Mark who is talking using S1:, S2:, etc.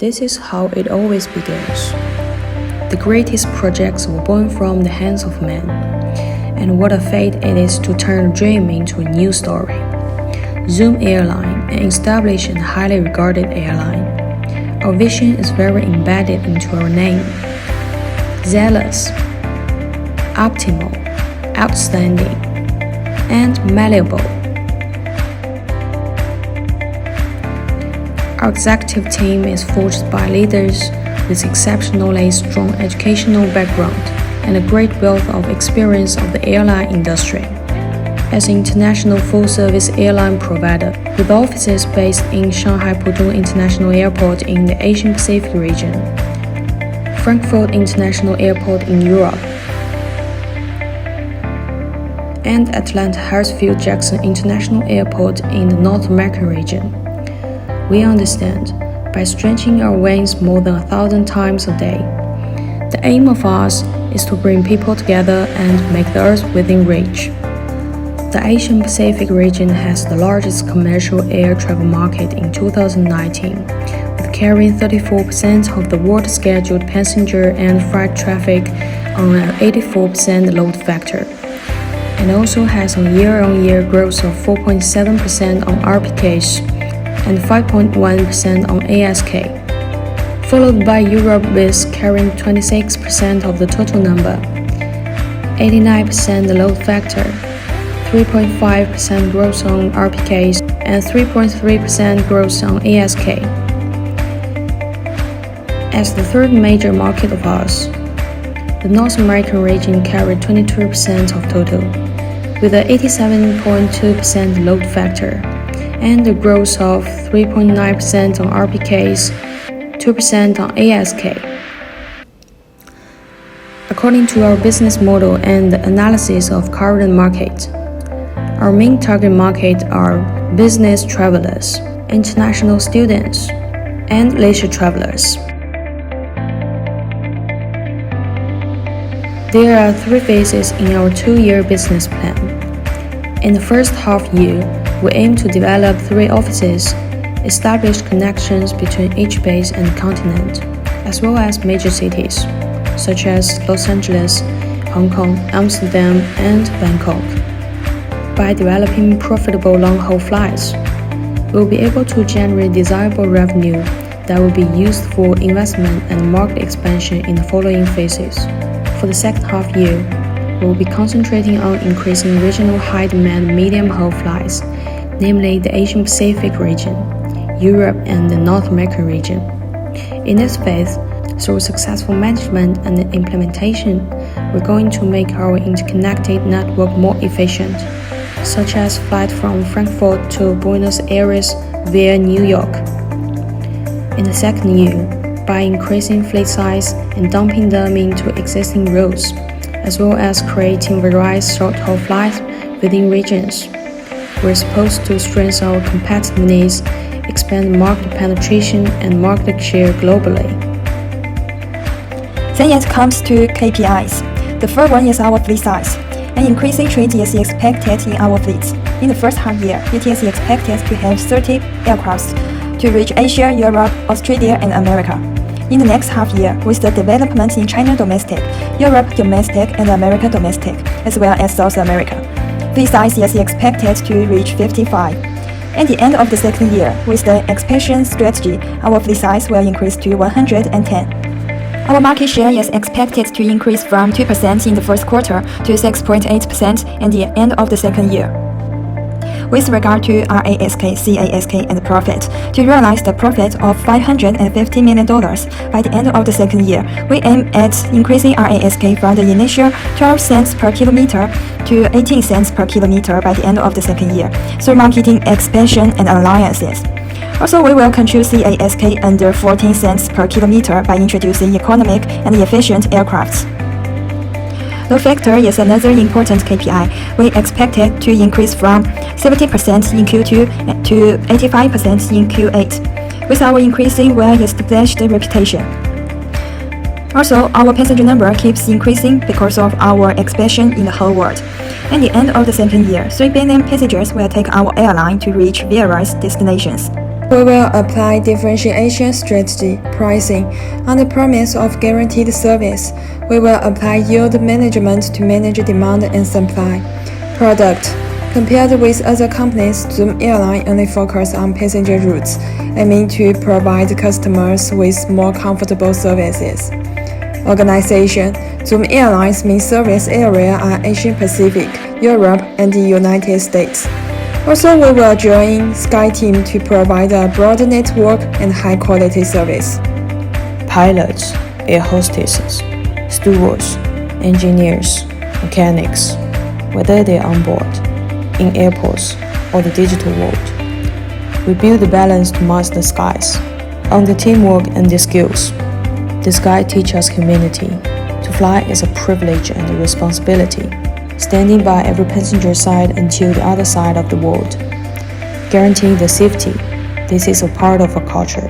S1: This is how it always begins. The greatest projects were born from the hands of men, and what a fate it is to turn a dream into a new story. Zoom Airline, an established and highly regarded airline. Our vision is very embedded into our name. Zealous, optimal, outstanding, and malleable. Our executive team is forged by leaders with exceptionally strong educational background and a great wealth of experience of the airline industry. As an international full-service airline provider, with offices based in Shanghai Pudong International Airport in the Asian Pacific region, Frankfurt International Airport in Europe, and Atlanta Hartsfield-Jackson International Airport in the North American region. We understand, by stretching our wings more than 1,000 times a day, the aim of us is to bring people together and make the earth within reach. The Asian Pacific region has the largest commercial air travel market in 2019, with carrying 34% of the world scheduled passenger and freight traffic on an 84% load factor, and also has a year-on-year growth of 4.7% on RPKs and 5.1% on ASK, followed by Europe with carrying 26% of the total number, 89% load factor, 3.5% growth on RPKs, and 3.3% growth on ASK. As the third major market of ours, the North American region carried 22% of total, with an 87.2% load factor, and a growth of 3.9% on RPKs, 2% on ASK. According to our business model and the analysis of current market, our main target market are business travelers, international students, and leisure travelers. There are 3 phases in our 2-year business plan. In the first half year, we aim to develop 3 offices, establish connections between each base and continent, as well as major cities, such as Los Angeles, Hong Kong, Amsterdam, and Bangkok. By developing profitable long-haul flights, we'll be able to generate desirable revenue that will be used for investment and market expansion in the following phases. For the second half year, we will be concentrating on increasing regional high-demand medium-haul flights, namely the Asian Pacific region, Europe, and the North American region. In this phase, through successful management and implementation, we're going to make our interconnected network more efficient, such as flight from Frankfurt to Buenos Aires via New York. In the second year, by increasing fleet size and dumping them into existing routes, as well as creating various short-haul flights within regions, we're supposed to strengthen our competitiveness, expand market penetration, and market share globally.
S2: Then it comes to KPIs. The first one is our fleet size. An increasing trend is expected in our fleets. In the first half year, it is expected to have 30 aircraft to reach Asia, Europe, Australia, and America. In the next half year, with the development in China domestic, Europe domestic, and America domestic, as well as South America, fleet size is expected to reach 55. At the end of the second year, with the expansion strategy, our fleet size will increase to 110. Our market share is expected to increase from 2% in the first quarter to 6.8% at the end of the second year. With regard to RASK, CASK, and profit, to realize the profit of $550 million by the end of the second year, we aim at increasing RASK from the initial 12 cents per kilometer to 18 cents per kilometer by the end of the second year, through marketing expansion and alliances. Also, we will control CASK under 14 cents per kilometer by introducing economic and efficient aircrafts. Load factor is another important KPI. We expect it to increase from 70% in Q2 to 85% in Q8, with our increasing well-established reputation. Also, our passenger number keeps increasing because of our expansion in the whole world. At the end of the second year, 3 billion passengers will take our airline to reach various destinations. We will apply differentiation strategy, pricing, on the promise of guaranteed service. We will apply yield management to manage demand and supply. Product. Compared with other companies, Zoom Airline only focus on passenger routes, aiming to provide customers with more comfortable services. Organization. Zoom Airline's main service area are Asia Pacific, Europe, and the United States. Also, we will join SkyTeam to provide a broad network and high-quality service.
S1: Pilots, air hostesses, stewards, engineers, mechanics, whether they're on board, in airports, or the digital world. We build the balance to master the skies, on the teamwork and the skills. The sky teaches us humanity. To fly is a privilege and a responsibility, standing by every passenger side until the other side of the world. Guaranteeing the safety, this is a part of our culture.